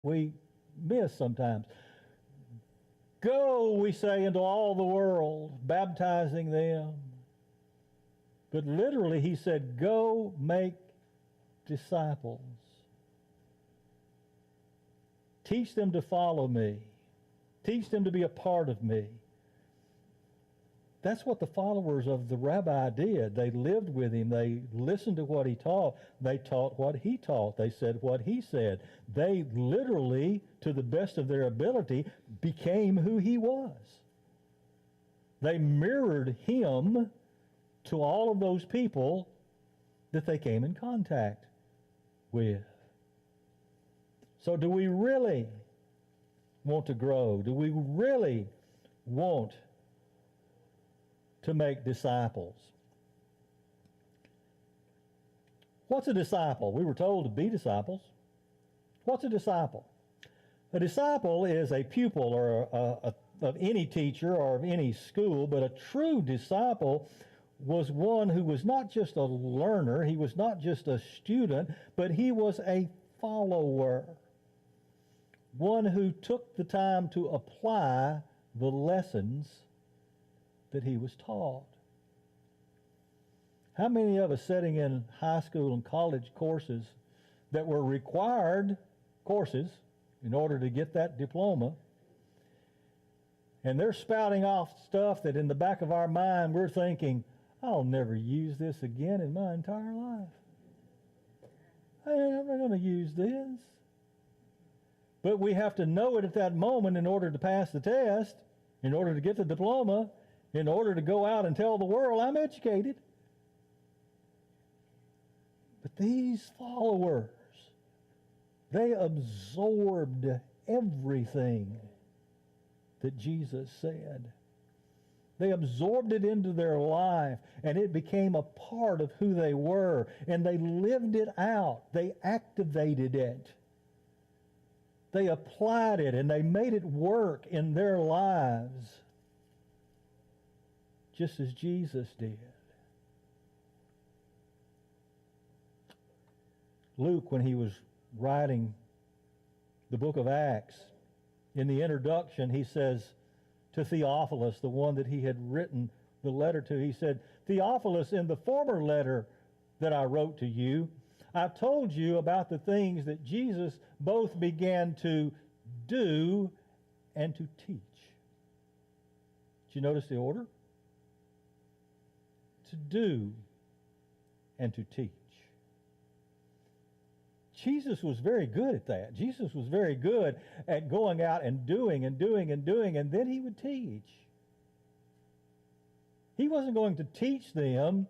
we miss sometimes. Go, we say, into all the world, baptizing them. But literally he said, go make disciples. Teach them to follow me. Teach them to be a part of me. That's what the followers of the rabbi did. They lived with him. They listened to what he taught. They taught what he taught. They said what he said. They literally, to the best of their ability, became who he was. They mirrored him to all of those people that they came in contact with. So do we really want to grow? Do we really want to make disciples? What's a disciple? We were told to be disciples. What's a disciple? A disciple is a pupil or of any teacher or of any school, but a true disciple was one who was not just a learner, he was not just a student, but he was a follower. One who took the time to apply the lessons that he was taught. How many of us sitting in high school and college courses that were required courses in order to get that diploma, and they're spouting off stuff that in the back of our mind we're thinking, I'll never use this again in my entire life. I'm not going to use this. But we have to know it at that moment in order to pass the test, in order to get the diploma, in order to go out and tell the world, I'm educated. But these followers, they absorbed everything that Jesus said. They absorbed it into their life, and it became a part of who they were, and they lived it out. They activated it. They applied it, and they made it work in their lives, just as Jesus did. Luke, when he was writing the book of Acts, in the introduction, he says to Theophilus, the one that he had written the letter to, he said, Theophilus, in the former letter that I wrote to you, I told you about the things that Jesus both began to do and to teach. Did you notice the order? To do and to teach. Jesus was very good at that. Jesus was very good at going out and doing and doing and doing, and then he would teach. He wasn't going to teach them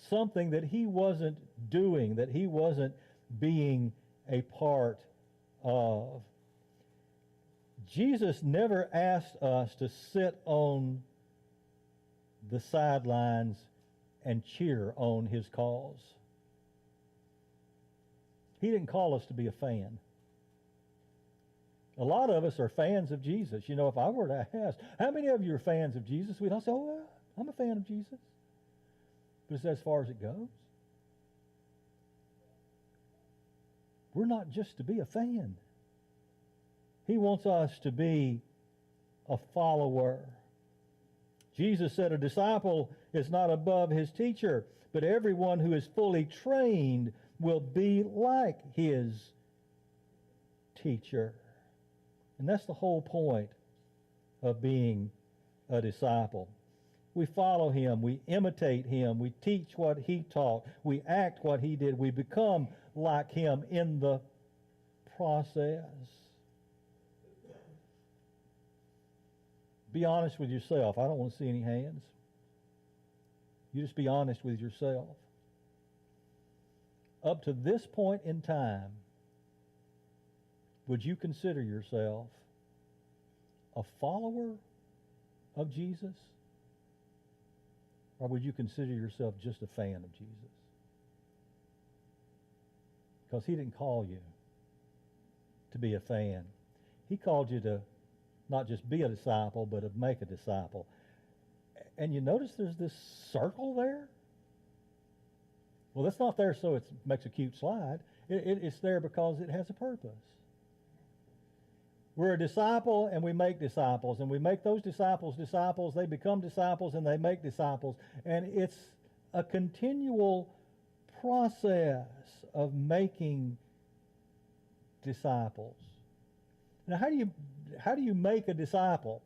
something that he wasn't doing, that he wasn't being a part of. Jesus never asked us to sit on the sidelines and cheer on his cause. He didn't call us to be a fan. A lot of us are fans of Jesus. You know, if I were to ask, how many of you are fans of Jesus? We'd all say, oh, I'm a fan of Jesus. But it's as far as it goes. We're not just to be a fan. He wants us to be a follower. Jesus said a disciple is not above his teacher, but everyone who is fully trained will be like his teacher. And that's the whole point of being a disciple. We follow him, we imitate him, we teach what he taught, we act what he did, we become like him in the process. Be honest with yourself. I don't want to see any hands. You just be honest with yourself. Up to this point in time, would you consider yourself a follower of Jesus? Or would you consider yourself just a fan of Jesus? Because he didn't call you to be a fan. He called you to not just be a disciple, but to make a disciple. And you notice there's this circle there? Well, that's not there so it makes a cute slide. It's there because it has a purpose. We're a disciple and we make disciples, and we make those disciples disciples. They become disciples and they make disciples. And it's a continual process of making disciples. Now, how do you make a disciple?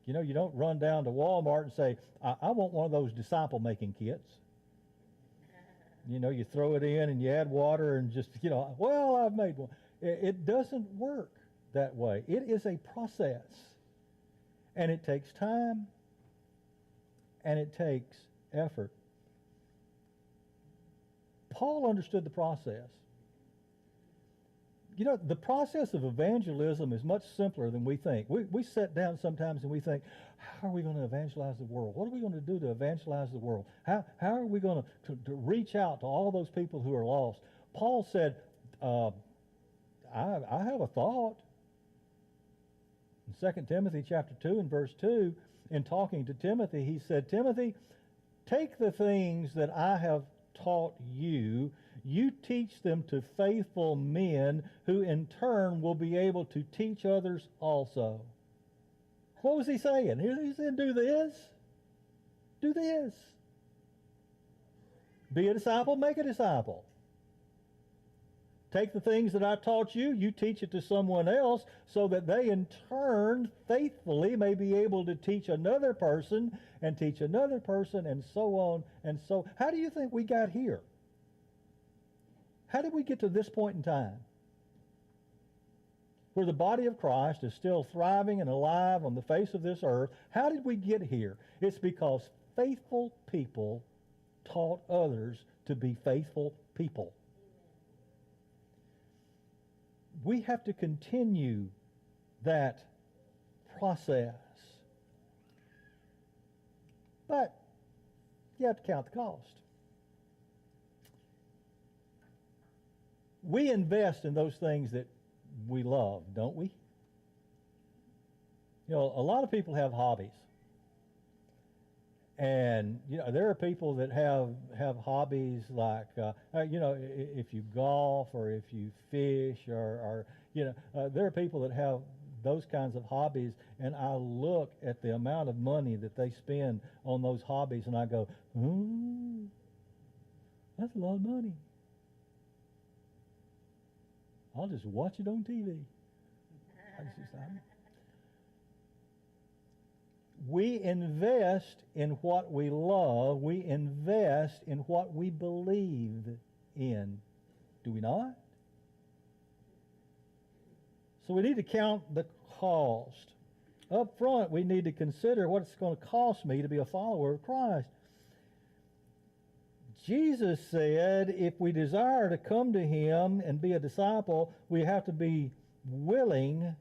You know, you don't run down to Walmart and say, I want one of those disciple-making kits. You know, you throw it in and you add water and just, well, I've made one. It doesn't work that way. It is a process. And it takes time and it takes effort. Paul understood the process. You know, the process of evangelism is much simpler than we think. We sit down sometimes and we think, how are we going to evangelize the world? What are we going to do to evangelize the world? How are we going to reach out to all those people who are lost? Paul said, I have a thought. In 2 Timothy chapter 2 and verse 2, in talking to Timothy, he said, Timothy, take the things that I have taught you, you teach them to faithful men who in turn will be able to teach others also. What was he saying? He said, do this. Do this. Be a disciple, make a disciple. Take the things that I taught you, you teach it to someone else so that they in turn faithfully may be able to teach another person and teach another person and so on and so. How do you think we got here? How did we get to this point in time where the body of Christ is still thriving and alive on the face of this earth? How did we get here? It's because faithful people taught others to be faithful people. We have to continue that process. But you have to count the cost. We invest in those things that we love, don't we? You know, a lot of people have hobbies. And, there are people that have hobbies like, if you golf or if you fish or there are people that have those kinds of hobbies, and I look at the amount of money that they spend on those hobbies and I go, that's a lot of money. I'll just watch it on TV. We invest in what we love. We invest in what we believe in. Do we not? So we need to count the cost. Up front, we need to consider what it's going to cost me to be a follower of Christ. Jesus said if we desire to come to him and be a disciple, we have to be willing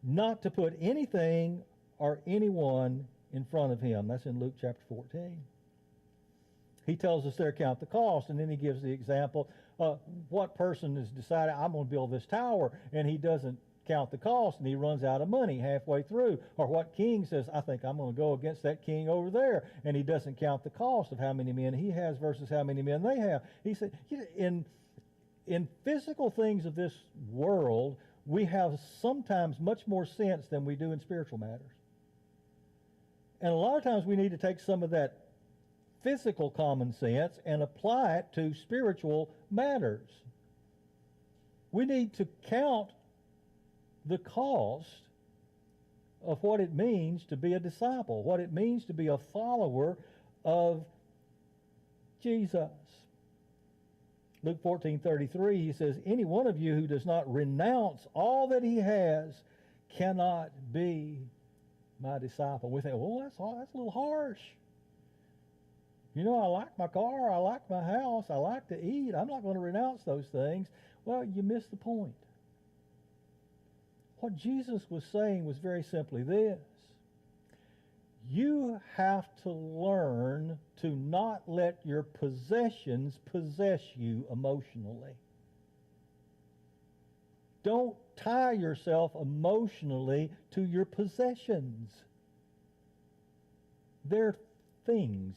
not to put anything or anyone in front of him. That's in Luke chapter 14. He tells us there, count the cost, and then he gives the example. What person has decided, I'm going to build this tower, and he doesn't count the cost, and he runs out of money halfway through? Or what king says, I think I'm going to go against that king over there, and he doesn't count the cost of how many men he has versus how many men they have. He said, in physical things of this world, we have sometimes much more sense than we do in spiritual matters. And a lot of times we need to take some of that physical common sense and apply it to spiritual matters. We need to count the cost of what it means to be a disciple, what it means to be a follower of Jesus. Luke 14:33, he says, any one of you who does not renounce all that he has cannot be my disciple. We think, well, that's a little harsh. I like my car, I like my house, I like to eat. I'm not going to renounce those things. Well, you miss the point. What Jesus was saying was very simply this. You have to learn to not let your possessions possess you emotionally. Don't tie yourself emotionally to your possessions. They're things.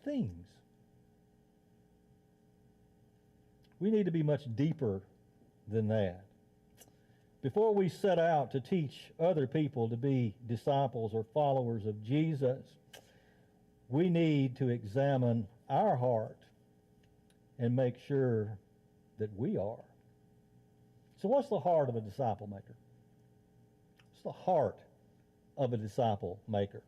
Things. We need to be much deeper than that. Before we set out to teach other people to be disciples or followers of Jesus, we need to examine our heart and make sure that we are. So what's the heart of a disciple maker? What's the heart of a disciple maker?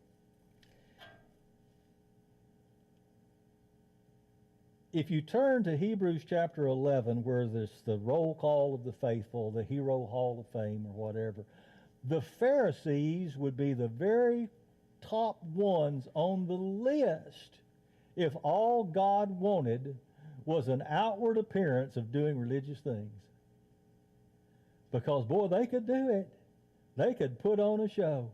If you turn to Hebrews chapter 11, where there's the roll call of the faithful, the Hero Hall of Fame or whatever, the Pharisees would be the very top ones on the list if all God wanted was an outward appearance of doing religious things. Because, boy, they could do it. They could put on a show.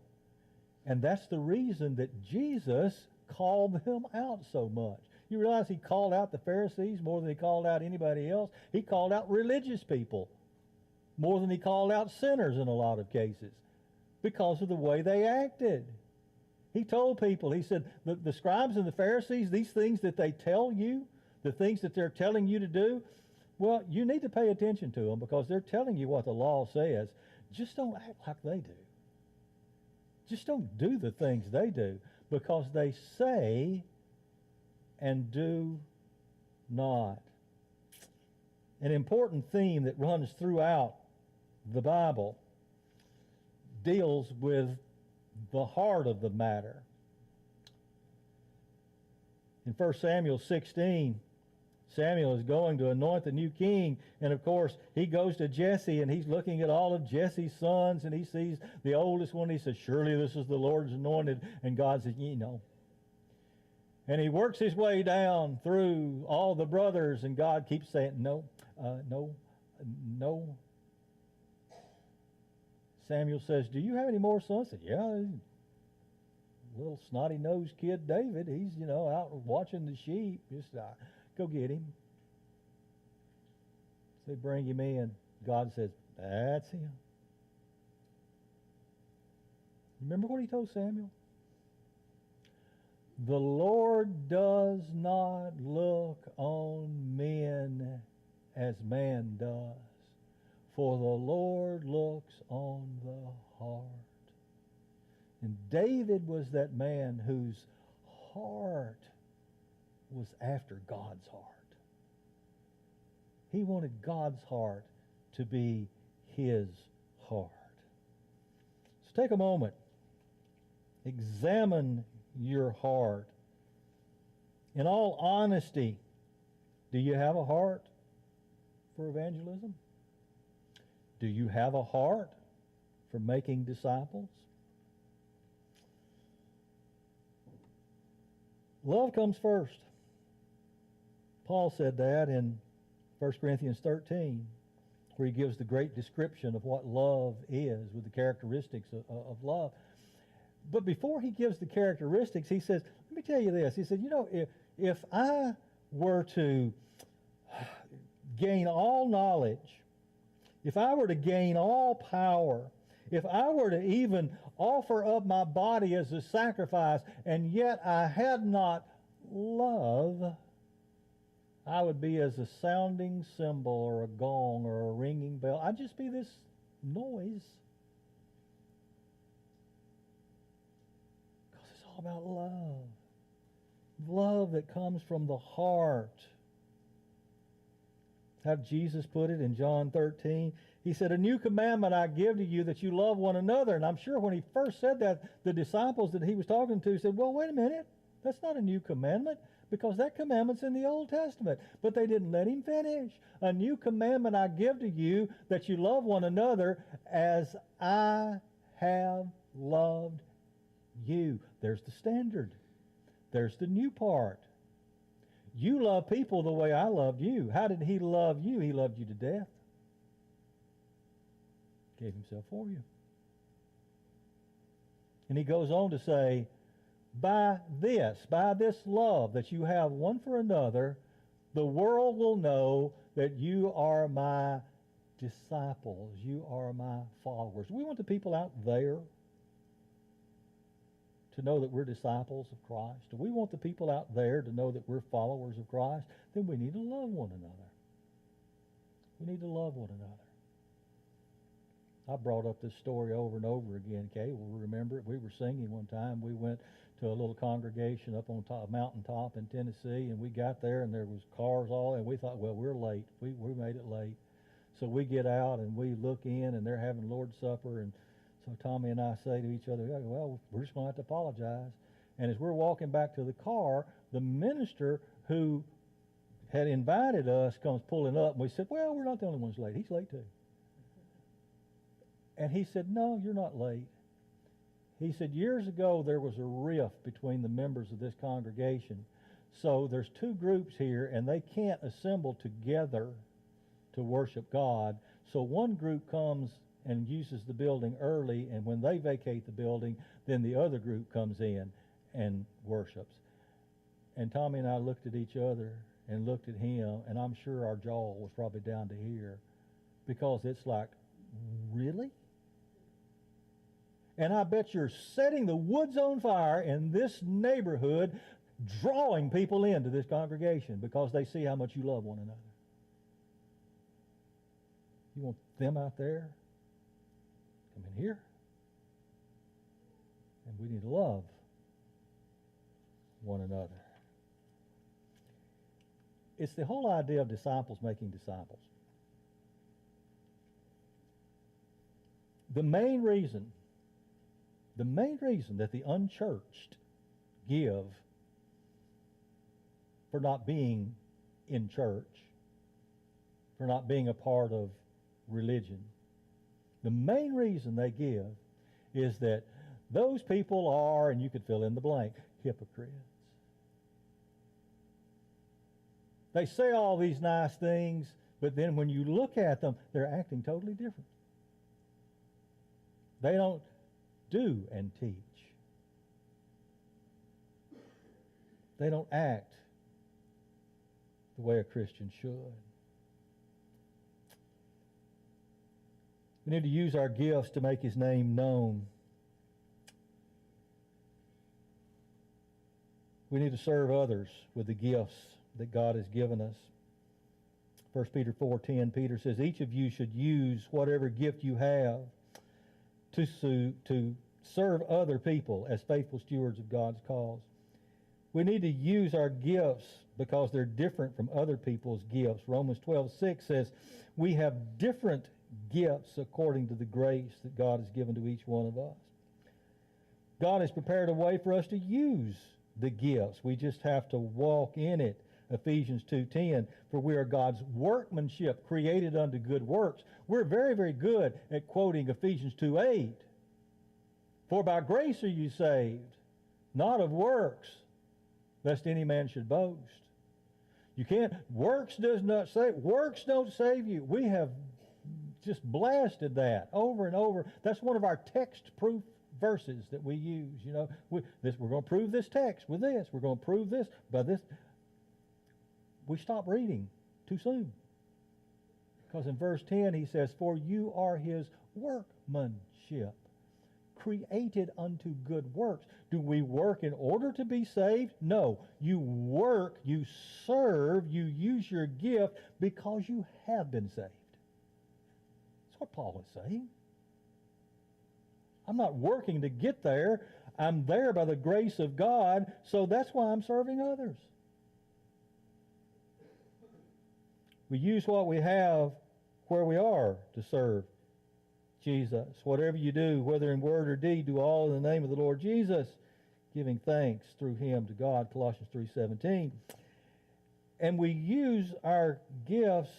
And that's the reason that Jesus called them out so much. You realize he called out the Pharisees more than he called out anybody else? He called out religious people more than he called out sinners in a lot of cases because of the way they acted. He told people, he said, the scribes and the Pharisees, these things that they tell you, the things that they're telling you to do, well, you need to pay attention to them because they're telling you what the law says. Just don't act like they do. Just don't do the things they do because they say and do not. An important theme that runs throughout the Bible deals with the heart of the matter. In 1 Samuel 16, Samuel is going to anoint the new king, and of course he goes to Jesse and he's looking at all of Jesse's sons and he sees the oldest one. He says, surely this is the Lord's anointed. And God says, and he works his way down through all the brothers, and God keeps saying, no. Samuel says, do you have any more sons? I said, yeah, little snotty-nosed kid David. He's, out watching the sheep. Just go get him. So they bring him in. God says, that's him. Remember what he told Samuel? The Lord does not look on men as man does, for the Lord looks on the heart. And David was that man whose heart was after God's heart. He wanted God's heart to be his heart. So take a moment. Examine your heart. In all honesty, do you have a heart for evangelism? Do you have a heart for making disciples? Love comes first. Paul said that in 1 Corinthians 13, where he gives the great description of what love is with the characteristics of love. But before he gives the characteristics, he says, let me tell you this. He said, if I were to gain all knowledge, if I were to gain all power, if I were to even offer up my body as a sacrifice, and yet I had not love, I would be as a sounding cymbal or a gong or a ringing bell. I'd just be this noise. Because it's all about love. Love that comes from the heart. How Jesus put it in John 13. He said, a new commandment I give to you, that you love one another. And I'm sure when he first said that, the disciples that he was talking to said, well, wait a minute. That's not a new commandment, because that commandment's in the Old Testament. But they didn't let him finish. A new commandment I give to you, that you love one another as I have loved you. There's the standard. There's the new part. You love people the way I loved you. How did he love you? He loved you to death. Gave himself for you. And he goes on to say, by this love that you have one for another, the world will know that you are my disciples. You are my followers. We want the people out there to know that we're disciples of Christ. Do we want the people out there to know that we're followers of Christ? Then we need to love one another. We need to love one another. I brought up this story over and over again. Kay will remember it. We were singing one time. We went to a little congregation up on top, mountaintop in Tennessee, and we got there, and there was cars all, and we thought, well, we're late. We made it late. So we get out, and we look in, and they're having Lord's Supper, and so Tommy and I say to each other, well, we're just going to have to apologize. And as we're walking back to the car, the minister who had invited us comes pulling up, and we said, well, we're not the only ones late. He's late too. And he said, no, you're not late. He said, years ago there was a rift between the members of this congregation. So there's two groups here, and they can't assemble together to worship God. So one group comes and uses the building early, and when they vacate the building, then the other group comes in and worships. And Tommy and I looked at each other and looked at him, and I'm sure our jaw was probably down to here, because it's like, really? And I bet you're setting the woods on fire in this neighborhood, drawing people into this congregation because they see how much you love one another. You want them out there? Come in here. And we need to love one another. It's the whole idea of disciples making disciples. The main reason that the unchurched give for not being in church, for not being a part of religion, the main reason they give is that those people are, and you could fill in the blank, hypocrites. They say all these nice things, but then when you look at them, they're acting totally different. They don't do and teach. They don't act the way a Christian should. We need to use our gifts to make His name known. We need to serve others with the gifts that God has given us. 1 Peter 4:10, Peter says, each of you should use whatever gift you have to serve other people as faithful stewards of God's cause. We need to use our gifts because they're different from other people's gifts. Romans 12:6 says, we have different gifts according to the grace that God has given to each one of us. God has prepared a way for us to use the gifts. We just have to walk in it. Ephesians 2:10, for we are God's workmanship, created unto good works. We're very, very good at quoting Ephesians 2:8. For by grace are you saved, not of works, lest any man should boast. You can't, works does not save, works don't save you. We have just blasted that over and over. That's one of our text-proof verses that we use. You know, we're going to prove this text with this. We're going to prove this by this. We stop reading too soon. Because in verse 10 he says, for you are His workmanship, created unto good works. Do we work in order to be saved? No. You work, you serve, you use your gift because you have been saved. That's what Paul is saying. I'm not working to get there. I'm there by the grace of God, so that's why I'm serving others. We use what we have where we are to serve Jesus. Whatever you do, whether in word or deed, do all in the name of the Lord Jesus, giving thanks through Him to God, Colossians 3:17. And we use our gifts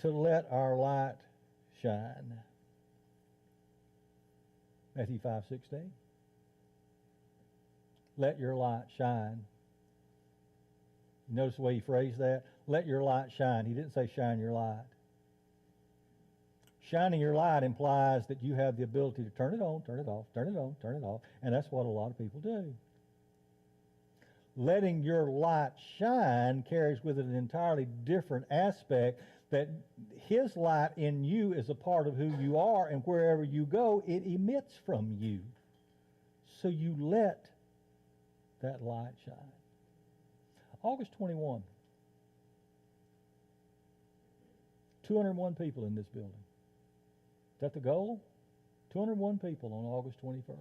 to let our light shine. Matthew 5:16. Let your light shine. You notice the way he phrased that? Let your light shine. He didn't say shine your light. Shining your light implies that you have the ability to turn it on, turn it off, turn it on, turn it off, and that's what a lot of people do. Letting your light shine carries with it an entirely different aspect, that His light in you is a part of who you are, and wherever you go, it emits from you. So you let that light shine. August 21. 201 people in this building. Is that the goal? 201 people on August 21st.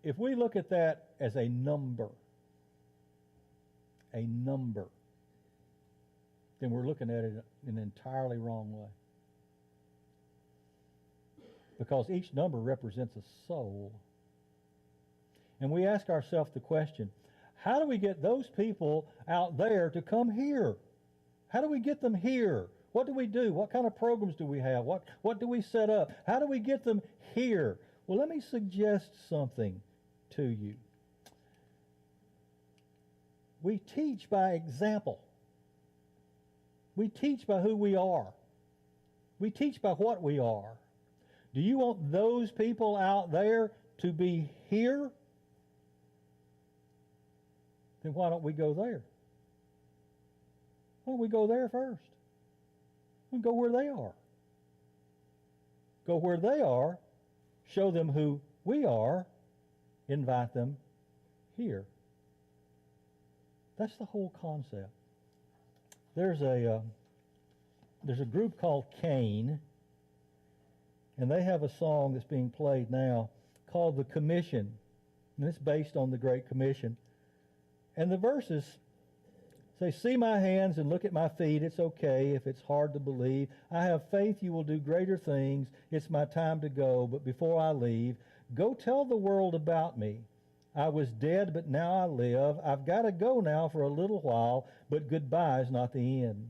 If we look at that as a number, then we're looking at it in an entirely wrong way. Because each number represents a soul. And we ask ourselves the question, how do we get those people out there to come here? How do we get them here? What do we do? What kind of programs do we have? What do we set up? How do we get them here? Well, let me suggest something to you. We teach by example. We teach by who we are. We teach by what we are. Do you want those people out there to be here? Then why don't we go there? Why don't we go there first? We go where they are. Go where they are, show them who we are, invite them here. That's the whole concept. There's a group called Cain, and they have a song that's being played now called The Commission, and it's based on the Great Commission. And the verses say, see my hands and look at my feet. It's okay if it's hard to believe. I have faith you will do greater things. It's my time to go, but before I leave, go tell the world about me. I was dead, but now I live. I've got to go now for a little while, but goodbye is not the end.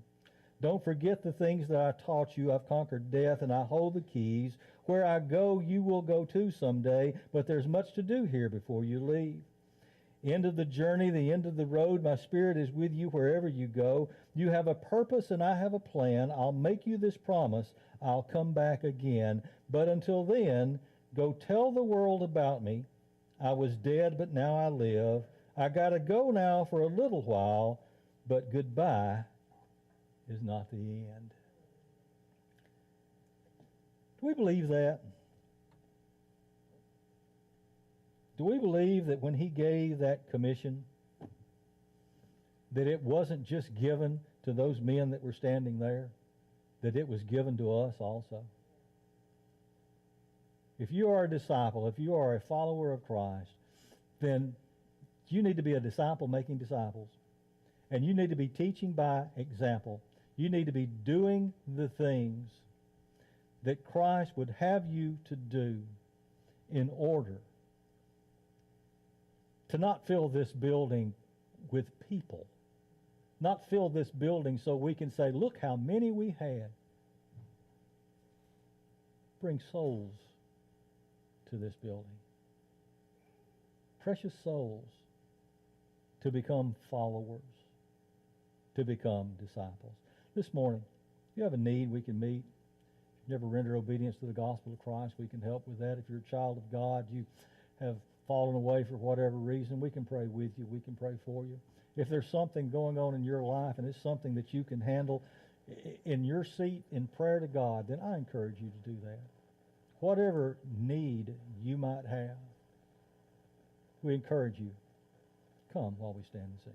Don't forget the things that I taught you. I've conquered death, and I hold the keys. Where I go, you will go too someday, but there's much to do here before you leave. End of the journey, the end of the road, my spirit is with you wherever you go. You have a purpose and I have a plan. I'll make you this promise. I'll come back again. But until then, go tell the world about me. I was dead, but now I live. I got to go now for a little while, but goodbye is not the end. Do we believe that? Do we believe that when he gave that commission, that it wasn't just given to those men that were standing there, that it was given to us also? If you are a disciple, if you are a follower of Christ, then you need to be a disciple making disciples. And you need to be teaching by example. You need to be doing the things that Christ would have you to do in order to not fill this building with people. Not fill this building so we can say, look how many we had. Bring souls to this building. Precious souls to become followers, to become disciples. This morning, if you have a need, we can meet. If you never render obedience to the gospel of Christ, we can help with that. If you're a child of God, you have fallen away for whatever reason, we can pray with you. We can pray for you. If there's something going on in your life and it's something that you can handle in your seat in prayer to God, then I encourage you to do that. Whatever need you might have, we encourage you. Come while we stand and sing.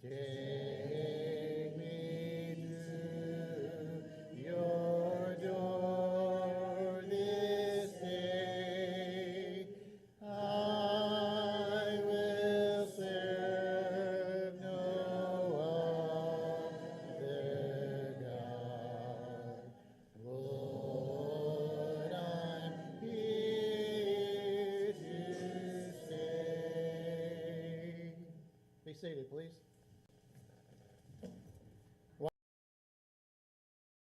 Take me to your door this day. I will serve no other God. Lord, I'm here to stay. Be seated, please.